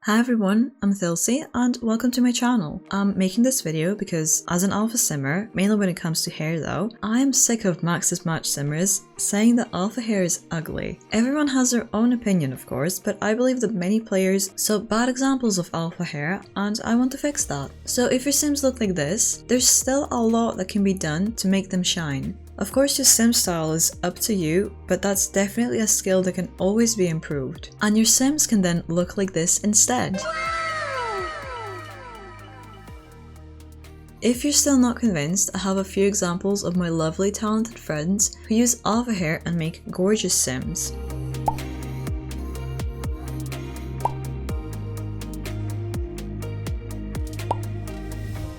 Hi everyone, I'm thilsey and welcome to my channel. I'm making this video because as an alpha simmer, mainly when it comes to hair though, I am sick of Max's Match simmers saying that alpha hair is ugly. Everyone has their own opinion of course, but I believe that many players saw bad examples of alpha hair and I want to fix that. So if your sims look like this, there's still a lot that can be done to make them shine. Of course your sim style is up to you, but that's definitely a skill that can always be improved. And your sims can then look like this instead. If you're still not convinced, I have a few examples of my lovely talented friends who use alpha hair and make gorgeous sims.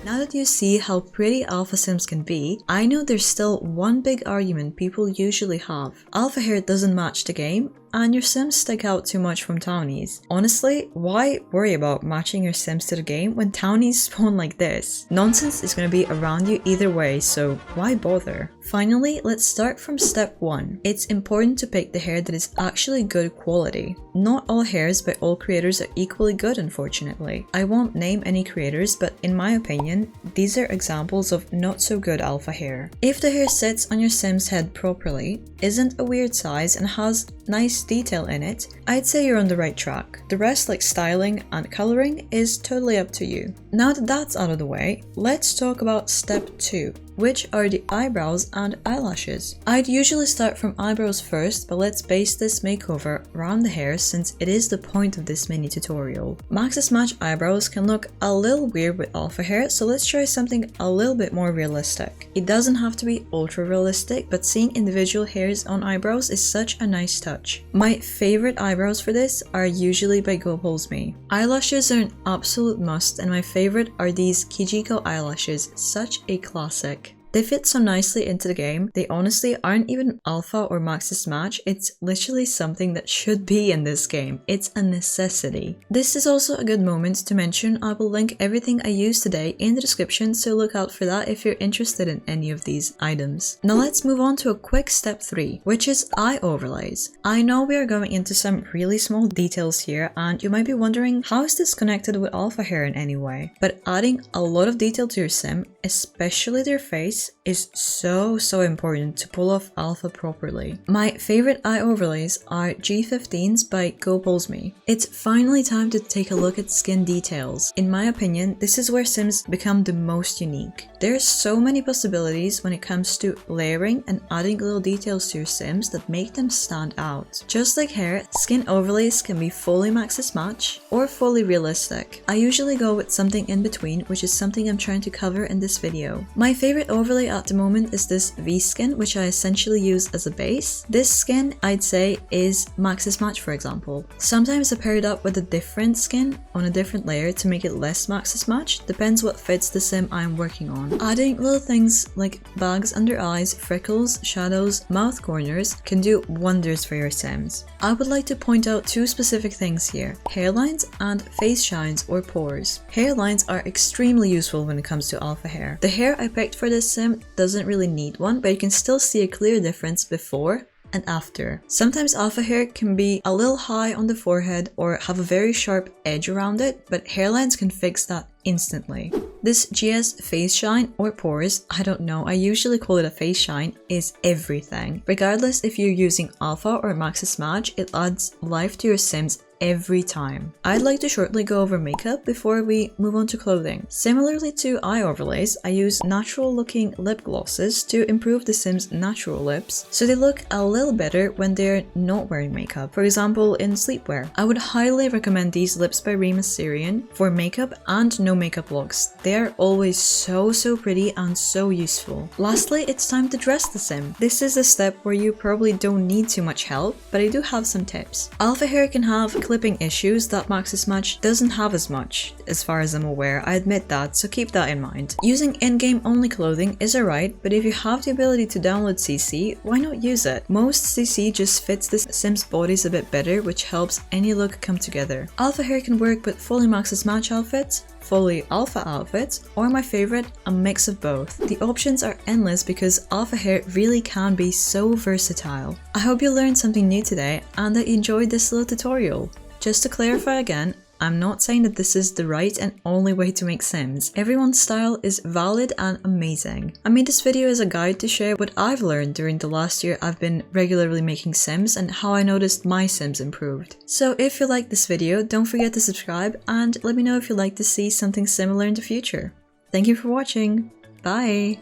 Now that you see how pretty alpha sims can be, I know there's still one big argument people usually have. Alpha hair doesn't match the game, and your sims stick out too much from townies. Honestly, why worry about matching your sims to the game when townies spawn like this? Nonsense is going to be around you either way, so why bother? Finally, let's start from step 1. It's important to pick the hair that is actually good quality. Not all hairs by all creators are equally good, unfortunately. I won't name any creators, but in my opinion, these are examples of not so good alpha hair. If the hair sits on your sim's head properly, isn't a weird size, and has nice detail in it, I'd say you're on the right track. The rest, like styling and coloring, is totally up to you. Now that that's out of the way, let's talk about step 2, which are the eyebrows and eyelashes. I'd usually start from eyebrows first, but let's base this makeover around the hair since it is the point of this mini tutorial. Max's Match eyebrows can look a little weird with alpha hair, so let's try something a little bit more realistic. It doesn't have to be ultra realistic, but seeing individual hairs on eyebrows is such a nice touch. My favorite eyebrows for this are usually by Goppolsme. Eyelashes are an absolute must, and my favorite are these Kijiko eyelashes, such a classic. They fit so nicely into the game, they honestly aren't even alpha or Max's Match, it's literally something that should be in this game. It's a necessity. This is also a good moment to mention I will link everything I used today in the description, so look out for that if you're interested in any of these items. Now let's move on to a quick step 3, which is eye overlays. I know we are going into some really small details here and you might be wondering how is this connected with alpha hair in any way, but adding a lot of detail to your sim, especially their face, is so important to pull off alpha properly. My favorite eye overlays are G15s by Goppolsme. It's finally time to take a look at skin details. In my opinion, this is where sims become the most unique. There's so many possibilities when it comes to layering and adding little details to your sims that make them stand out. Just like hair, skin overlays can be fully Max's Match or fully realistic. I usually go with something in between, which is something I'm trying to cover in this video. My favorite overlay at the moment is this V skin, which I essentially use as a base. This skin, I'd say, is Max's Match, for example. Sometimes I pair it up with a different skin on a different layer to make it less Max's Match, depends what fits the sim I'm working on. Adding little things like bags under eyes, freckles, shadows, mouth corners can do wonders for your sims. I would like to point out two specific things here: hairlines and face shines or pores. Hairlines are extremely useful when it comes to alpha hair. The hair I picked for this sim doesn't really need one, but you can still see a clear difference before and after. Sometimes alpha hair can be a little high on the forehead or have a very sharp edge around it, but hairlines can fix that instantly. This GS face shine or pores, I don't know, I usually call it a face shine, is everything. Regardless if you're using alpha or Max's Match, it adds life to your sims every time. I'd like to shortly go over makeup before we move on to clothing. Similarly to eye overlays, I use natural looking lip glosses to improve the sim's natural lips so they look a little better when they're not wearing makeup. For example, in sleepwear. I would highly recommend these lips by RemusSirion for makeup and no makeup looks. They are always so pretty and so useful. Lastly, it's time to dress the sim. This is a step where you probably don't need too much help, but I do have some tips. Alpha hair can have clipping issues that Max's Match doesn't have as much, as far as I'm aware. I admit that, so keep that in mind. Using in-game only clothing is alright, but if you have the ability to download CC, why not use it? Most CC just fits the sim's bodies a bit better, which helps any look come together. Alpha hair can work with fully Max's Match outfits, fully alpha outfits, or my favorite, a mix of both. The options are endless because alpha hair really can be so versatile. I hope you learned something new today and that you enjoyed this little tutorial. Just to clarify again, I'm not saying that this is the right and only way to make Sims. Everyone's style is valid and amazing. I made this video as a guide to share what I've learned during the last year I've been regularly making Sims and how I noticed my Sims improved. So if you like this video, don't forget to subscribe and let me know if you'd like to see something similar in the future. Thank you for watching. Bye!